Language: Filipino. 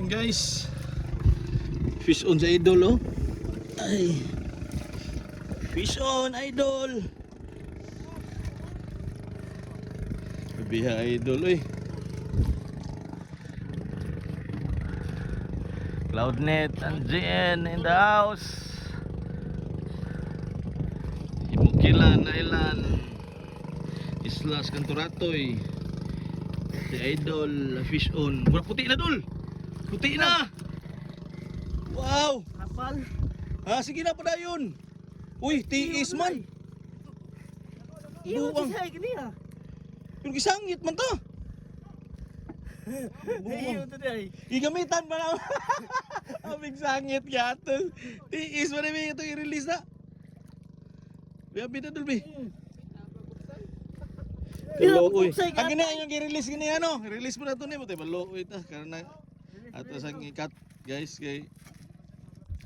guys. Fish on sa idol oh. Ay. Fish on idol. Biha idol eh. Cloudnet and GN in the house. Imukilan Island. Islas Cantoratoy. Si idol fish on. Mura puti na dul. Puti na. Wow. Kapal. Ha, sige na padayon. Uy, tiis man. Iyo Buwang. siya kaniya. Yung gisangit man to. Iyo to day. Igamitan pa na. Aming sangit gato. Tiis man na ito i-release na. Biyabi na dulbi. Hello, uy. Ang gina yung i-release gini ano. I-release mo na to ni mo tayo. Balo, uy ta. Karena atas ang ikat guys kay